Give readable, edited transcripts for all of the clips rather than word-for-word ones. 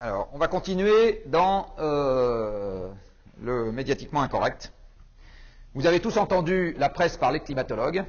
Alors, on va continuer dans le médiatiquement incorrect. Vous avez tous entendu la presse parler de climatologue.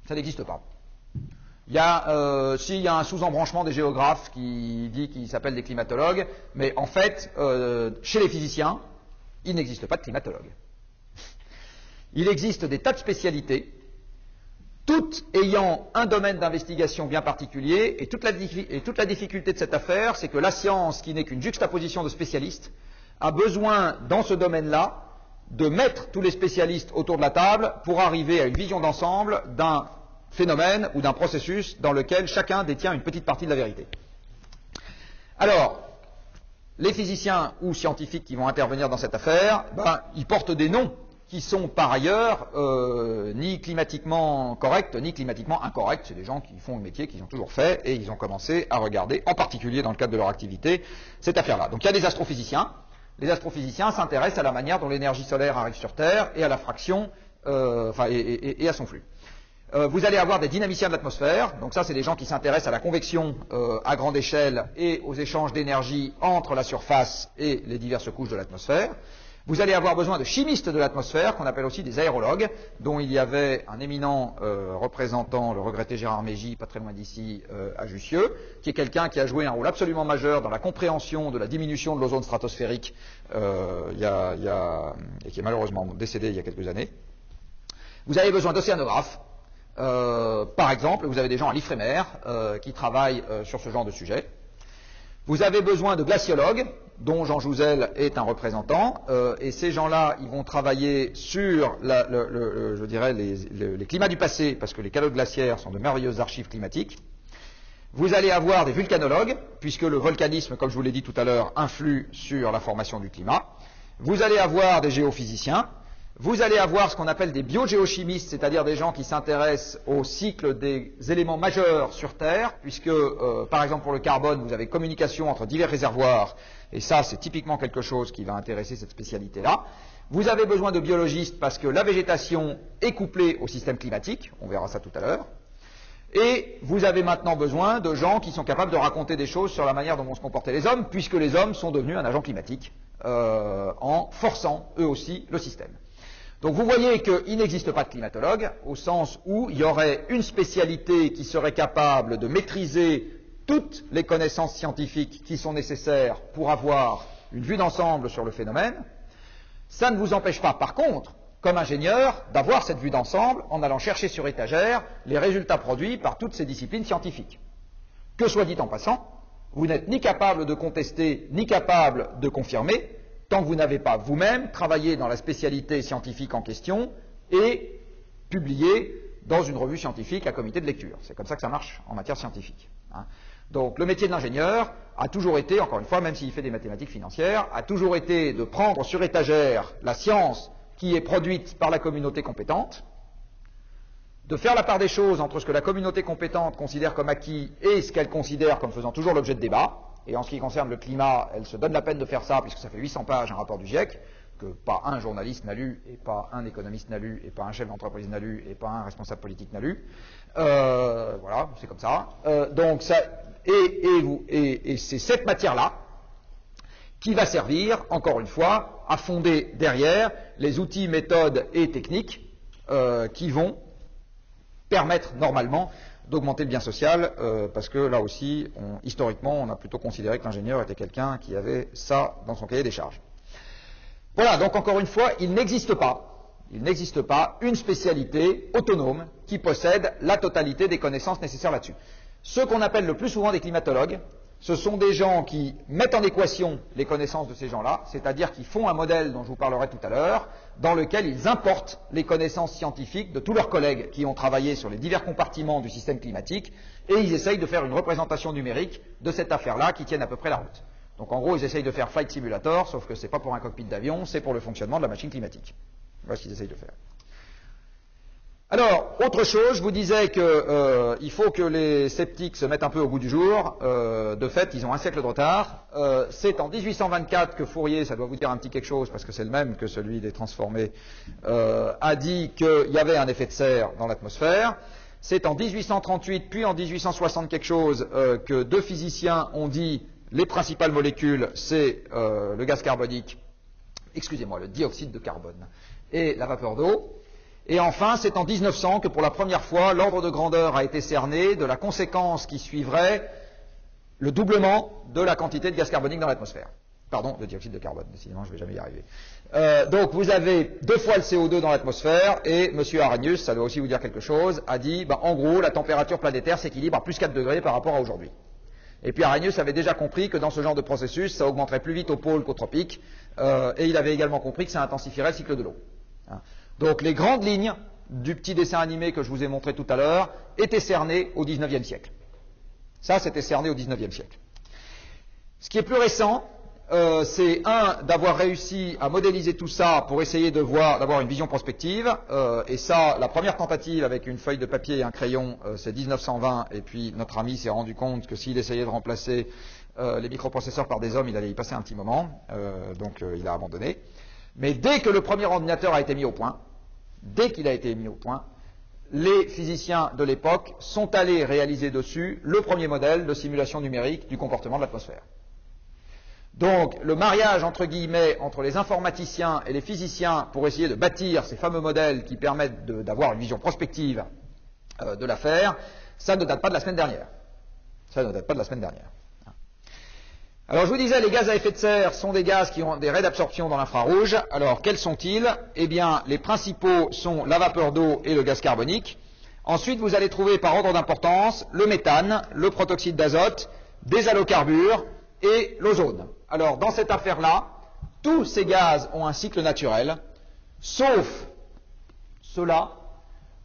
Ça n'existe pas. Il y a, s'il y a un sous-embranchement des géographes qui dit qu'ils s'appellent des climatologues, mais en fait, chez les physiciens, il n'existe pas de climatologue. Il existe des tas de spécialités, toutes ayant un domaine d'investigation bien particulier, et toute la difficulté de cette affaire, c'est que la science, qui n'est qu'une juxtaposition de spécialistes, a besoin, dans ce domaine-là, de mettre tous les spécialistes autour de la table pour arriver à une vision d'ensemble d'un phénomène ou d'un processus dans lequel chacun détient une petite partie de la vérité. Alors, les physiciens ou scientifiques qui vont intervenir dans cette affaire, ils portent des noms qui sont par ailleurs ni climatiquement corrects, ni climatiquement incorrects. C'est des gens qui font le métier qu'ils ont toujours fait et ils ont commencé à regarder, en particulier dans le cadre de leur activité, cette affaire-là. Donc il y a des astrophysiciens. Les astrophysiciens s'intéressent à la manière dont l'énergie solaire arrive sur Terre et à la fraction, et à son flux. Vous allez avoir des dynamiciens de l'atmosphère, donc ça c'est des gens qui s'intéressent à la convection à grande échelle et aux échanges d'énergie entre la surface et les diverses couches de l'atmosphère. Vous allez avoir besoin de chimistes de l'atmosphère, qu'on appelle aussi des aérologues, dont il y avait un éminent représentant, le regretté Gérard Mégy, pas très loin d'ici, à Jussieu, qui est quelqu'un qui a joué un rôle absolument majeur dans la compréhension de la diminution de l'ozone stratosphérique, et qui est malheureusement décédé il y a quelques années. Vous avez besoin d'océanographes. Par exemple, vous avez des gens à l'IFREMER qui travaillent sur ce genre de sujet. Vous avez besoin de glaciologues, dont Jean Jouzel est un représentant, et ces gens-là, ils vont travailler sur, je dirais, les climats du passé, parce que les calottes glaciaires sont de merveilleuses archives climatiques. Vous allez avoir des vulcanologues, puisque le volcanisme, comme je vous l'ai dit tout à l'heure, influe sur la formation du climat. Vous allez avoir des géophysiciens. Vous allez avoir ce qu'on appelle des biogéochimistes, c'est-à-dire des gens qui s'intéressent au cycle des éléments majeurs sur Terre, puisque, par exemple, pour le carbone, vous avez communication entre divers réservoirs, et ça, c'est typiquement quelque chose qui va intéresser cette spécialité-là. Vous avez besoin de biologistes parce que la végétation est couplée au système climatique, on verra ça tout à l'heure. Et vous avez maintenant besoin de gens qui sont capables de raconter des choses sur la manière dont vont se comporter les hommes, puisque les hommes sont devenus un agent climatique, en forçant eux aussi le système. Donc vous voyez qu'il n'existe pas de climatologue, au sens où il y aurait une spécialité qui serait capable de maîtriser toutes les connaissances scientifiques qui sont nécessaires pour avoir une vue d'ensemble sur le phénomène. Ça ne vous empêche pas, par contre, comme ingénieur, d'avoir cette vue d'ensemble en allant chercher sur étagère les résultats produits par toutes ces disciplines scientifiques. Que soit dit en passant, vous n'êtes ni capable de contester, ni capable de confirmer, tant que vous n'avez pas vous-même travaillé dans la spécialité scientifique en question et publié dans une revue scientifique à comité de lecture. C'est comme ça que ça marche en matière scientifique. Donc le métier de l'ingénieur a toujours été, encore une fois, même s'il fait des mathématiques financières, a toujours été de prendre sur étagère la science qui est produite par la communauté compétente, de faire la part des choses entre ce que la communauté compétente considère comme acquis et ce qu'elle considère comme faisant toujours l'objet de débat. Et en ce qui concerne le climat, elle se donne la peine de faire ça, puisque ça fait 800 pages un rapport du GIEC, que pas un journaliste n'a lu, et pas un économiste n'a lu, et pas un chef d'entreprise n'a lu, et pas un responsable politique n'a lu. Voilà, c'est comme ça. Donc ça, et c'est cette matière-là qui va servir, encore une fois, à fonder derrière les outils, méthodes et techniques qui vont permettre normalement d'augmenter le bien social, parce que là aussi, historiquement, on a plutôt considéré que l'ingénieur était quelqu'un qui avait ça dans son cahier des charges. Voilà, donc encore une fois, il n'existe pas une spécialité autonome qui possède la totalité des connaissances nécessaires là-dessus. Ceux qu'on appelle le plus souvent des climatologues, ce sont des gens qui mettent en équation les connaissances de ces gens-là, c'est-à-dire qui font un modèle dont je vous parlerai tout à l'heure, dans lequel ils importent les connaissances scientifiques de tous leurs collègues qui ont travaillé sur les divers compartiments du système climatique, et ils essayent de faire une représentation numérique de cette affaire-là qui tienne à peu près la route. Donc en gros, ils essayent de faire Flight Simulator, sauf que ce n'est pas pour un cockpit d'avion, c'est pour le fonctionnement de la machine climatique. Voilà ce qu'ils essayent de faire. Alors, autre chose, je vous disais qu'il faut que les sceptiques se mettent un peu au goût du jour. De fait, ils ont un siècle de retard. C'est en 1824 que Fourier, ça doit vous dire un petit quelque chose, parce que c'est le même que celui des transformés, a dit qu'il y avait un effet de serre dans l'atmosphère. C'est en 1838, puis en 1860 quelque chose, que deux physiciens ont dit Les principales molécules, c'est le gaz carbonique, excusez-moi, le dioxyde de carbone et la vapeur d'eau. Et enfin, c'est en 1900 que pour la première fois, l'ordre de grandeur a été cerné de la conséquence qui suivrait le doublement de la quantité de gaz carbonique dans l'atmosphère. Pardon, de dioxyde de carbone, décidément, je ne vais jamais y arriver. Donc, vous avez 2 fois le CO2 dans l'atmosphère, et M. Arrhenius, ça doit aussi vous dire quelque chose, a dit, en gros, la température planétaire s'équilibre à plus 4 degrés par rapport à aujourd'hui. Et puis Arrhenius avait déjà compris que dans ce genre de processus, ça augmenterait plus vite au pôle qu'au tropique, et il avait également compris que ça intensifierait le cycle de l'eau. Donc, les grandes lignes du petit dessin animé que je vous ai montré tout à l'heure étaient cernées au XIXe siècle. Ça, c'était cerné au XIXe siècle. Ce qui est plus récent, c'est d'avoir réussi à modéliser tout ça pour essayer d'avoir une vision prospective. Et ça, la première tentative avec une feuille de papier et un crayon, c'est 1920. Et puis notre ami s'est rendu compte que s'il essayait de remplacer les microprocesseurs par des hommes, il allait y passer un petit moment. Donc il a abandonné. Mais dès que le premier ordinateur a été mis au point, les physiciens de l'époque sont allés réaliser dessus le premier modèle de simulation numérique du comportement de l'atmosphère. Donc, le mariage, entre guillemets, entre les informaticiens et les physiciens pour essayer de bâtir ces fameux modèles qui permettent d'avoir une vision prospective de l'affaire, ça ne date pas de la semaine dernière. Alors, je vous disais, les gaz à effet de serre sont des gaz qui ont des raies d'absorption dans l'infrarouge. Alors, quels sont-ils? Eh bien, les principaux sont la vapeur d'eau et le gaz carbonique. Ensuite, vous allez trouver par ordre d'importance le méthane, le protoxyde d'azote, des halocarbures et l'ozone. Alors, dans cette affaire-là, tous ces gaz ont un cycle naturel, sauf ceux-là,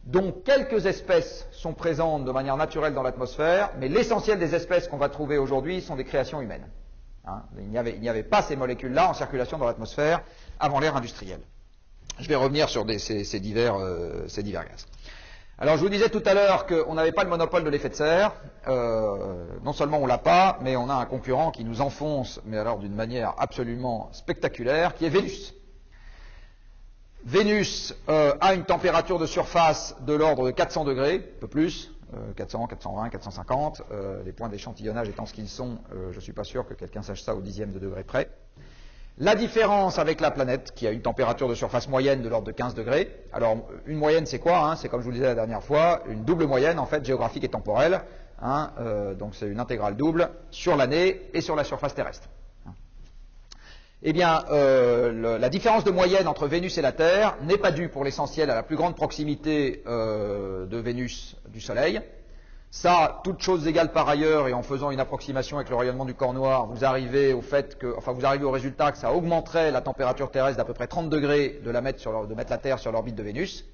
dont quelques espèces sont présentes de manière naturelle dans l'atmosphère, mais l'essentiel des espèces qu'on va trouver aujourd'hui sont des créations humaines. Il n'y avait pas ces molécules-là en circulation dans l'atmosphère avant l'ère industrielle. Je vais revenir sur ces divers gaz. Alors, je vous disais tout à l'heure qu'on n'avait pas le monopole de l'effet de serre. Non seulement on l'a pas, mais on a un concurrent qui nous enfonce, mais alors d'une manière absolument spectaculaire, qui est Vénus. Vénus a une température de surface de l'ordre de 400 degrés, un peu plus, 400, 420, 450. Les points d'échantillonnage étant ce qu'ils sont, je ne suis pas sûr que quelqu'un sache ça au dixième de degré près. La différence avec la planète, qui a une température de surface moyenne de l'ordre de 15 degrés. Alors, une moyenne, c'est quoi? C'est comme je vous le disais la dernière fois, une double moyenne, en fait, géographique et temporelle. Donc, c'est une intégrale double sur l'année et sur la surface terrestre. Eh bien, la différence de moyenne entre Vénus et la Terre n'est pas due pour l'essentiel à la plus grande proximité de Vénus du Soleil. Ça, toutes choses égales par ailleurs, et en faisant une approximation avec le rayonnement du corps noir, vous arrivez au résultat que ça augmenterait la température terrestre d'à peu près 30 degrés de mettre la Terre sur l'orbite de Vénus.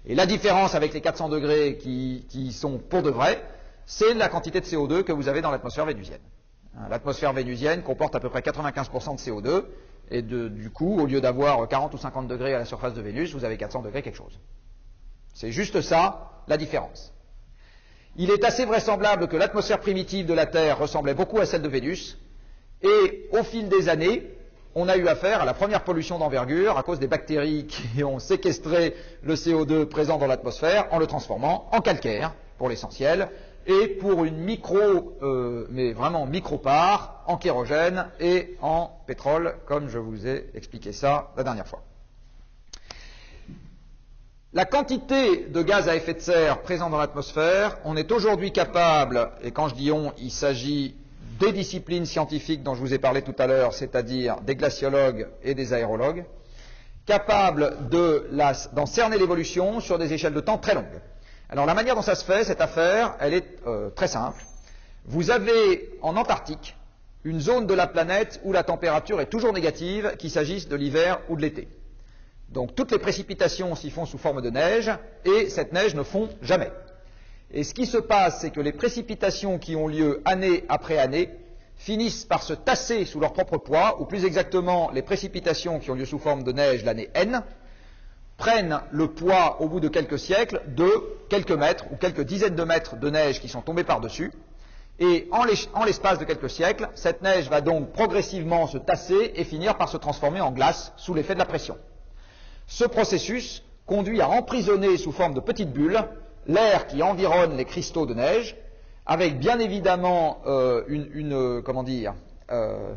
Et la différence avec les 400 degrés qui sont pour de vrai, c'est la quantité de CO2 que vous avez dans l'atmosphère vénusienne. L'atmosphère vénusienne comporte à peu près 95% de CO2, et du coup, au lieu d'avoir 40 ou 50 degrés à la surface de Vénus, vous avez 400 degrés quelque chose. C'est juste ça, la différence. Il est assez vraisemblable que l'atmosphère primitive de la Terre ressemblait beaucoup à celle de Vénus, et au fil des années, on a eu affaire à la première pollution d'envergure à cause des bactéries qui ont séquestré le CO2 présent dans l'atmosphère en le transformant en calcaire, pour l'essentiel, et pour une mais vraiment micro-part, en kérogène et en pétrole, comme je vous ai expliqué ça la dernière fois. La quantité de gaz à effet de serre présent dans l'atmosphère, on est aujourd'hui capable, et quand je dis on, il s'agit des disciplines scientifiques dont je vous ai parlé tout à l'heure, c'est-à-dire des glaciologues et des aérologues, capables d'en cerner l'évolution sur des échelles de temps très longues. Alors la manière dont ça se fait, cette affaire, elle est très simple. Vous avez en Antarctique une zone de la planète où la température est toujours négative, qu'il s'agisse de l'hiver ou de l'été. Donc toutes les précipitations s'y font sous forme de neige, et cette neige ne fond jamais. Et ce qui se passe, c'est que les précipitations qui ont lieu année après année finissent par se tasser sous leur propre poids, ou plus exactement, les précipitations qui ont lieu sous forme de neige l'année N, prennent le poids au bout de quelques siècles de quelques mètres ou quelques dizaines de mètres de neige qui sont tombés par-dessus, et en l'espace de quelques siècles, cette neige va donc progressivement se tasser et finir par se transformer en glace sous l'effet de la pression. Ce processus conduit à emprisonner sous forme de petites bulles l'air qui environne les cristaux de neige, avec bien évidemment un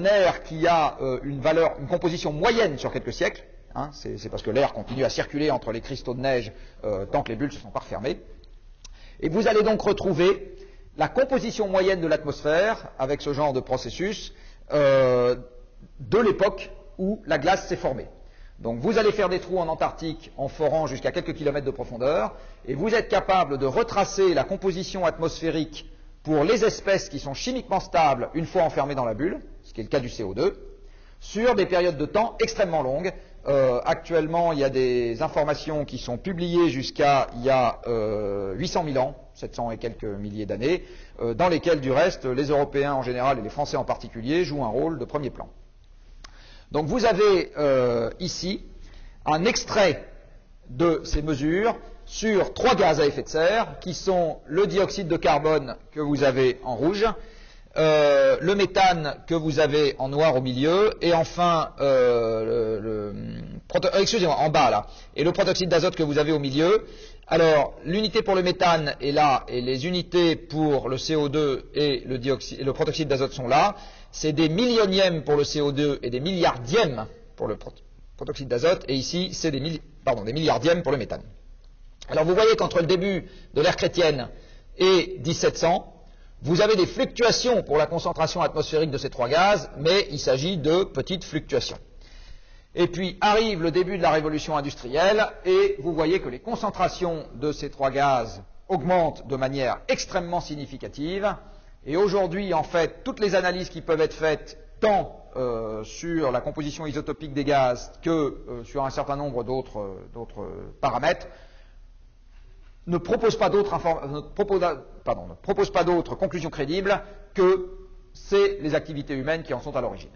air qui a une composition moyenne sur quelques siècles, hein, c'est parce que l'air continue à circuler entre les cristaux de neige tant que les bulles ne se sont pas refermées. Et vous allez donc retrouver la composition moyenne de l'atmosphère avec ce genre de processus de l'époque où la glace s'est formée. Donc vous allez faire des trous en Antarctique en forant jusqu'à quelques kilomètres de profondeur, et vous êtes capable de retracer la composition atmosphérique pour les espèces qui sont chimiquement stables une fois enfermées dans la bulle, ce qui est le cas du CO2, sur des périodes de temps extrêmement longues. Actuellement, il y a des informations qui sont publiées jusqu'à il y a 800 000 ans, 700 et quelques milliers d'années, dans lesquelles, du reste, les Européens en général et les Français en particulier jouent un rôle de premier plan. Donc vous avez ici un extrait de ces mesures sur 3 gaz à effet de serre, qui sont le dioxyde de carbone que vous avez en rouge, le méthane que vous avez en noir au milieu, et enfin, excusez-moi, en bas là, et le protoxyde d'azote que vous avez au milieu. Alors, l'unité pour le méthane est là, et les unités pour le CO2 et le protoxyde d'azote sont là. C'est des millionièmes pour le CO2 et des milliardièmes pour le protoxyde d'azote, et ici, c'est des milliardièmes pour le méthane. Alors, vous voyez qu'entre le début de l'ère chrétienne et 1700, vous avez des fluctuations pour la concentration atmosphérique de ces 3 gaz, mais il s'agit de petites fluctuations. Et puis arrive le début de la révolution industrielle, et vous voyez que les concentrations de ces 3 gaz augmentent de manière extrêmement significative. Et aujourd'hui, en fait, toutes les analyses qui peuvent être faites, tant sur la composition isotopique des gaz que sur un certain nombre d'autres paramètres, ne propose pas d'autres conclusions crédibles que c'est les activités humaines qui en sont à l'origine.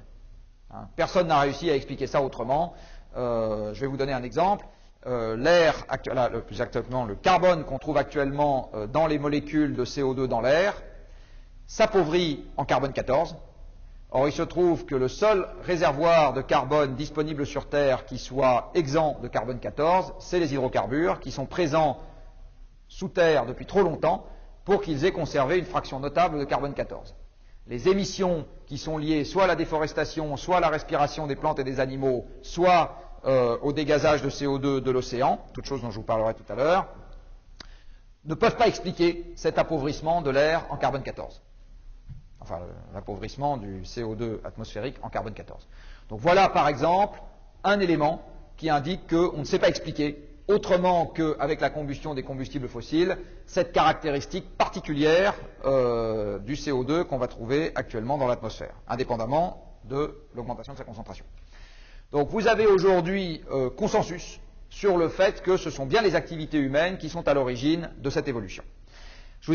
Hein, personne n'a réussi à expliquer ça autrement. Je vais vous donner un exemple. L'air, plus exactement le carbone qu'on trouve actuellement dans les molécules de CO2 dans l'air, s'appauvrit en carbone 14. Or, il se trouve que le seul réservoir de carbone disponible sur Terre qui soit exempt de carbone 14, c'est les hydrocarbures qui sont présents sous terre depuis trop longtemps pour qu'ils aient conservé une fraction notable de carbone 14. Les émissions qui sont liées soit à la déforestation, soit à la respiration des plantes et des animaux, soit au dégazage de CO2 de l'océan, toute chose dont je vous parlerai tout à l'heure, ne peuvent pas expliquer cet appauvrissement de l'air en carbone 14. Enfin, l'appauvrissement du CO2 atmosphérique en carbone 14. Donc voilà, par exemple, un élément qui indique qu'on ne sait pas expliquer autrement qu'avec la combustion des combustibles fossiles, cette caractéristique particulière du CO2 qu'on va trouver actuellement dans l'atmosphère, indépendamment de l'augmentation de sa concentration. Donc vous avez aujourd'hui consensus sur le fait que ce sont bien les activités humaines qui sont à l'origine de cette évolution.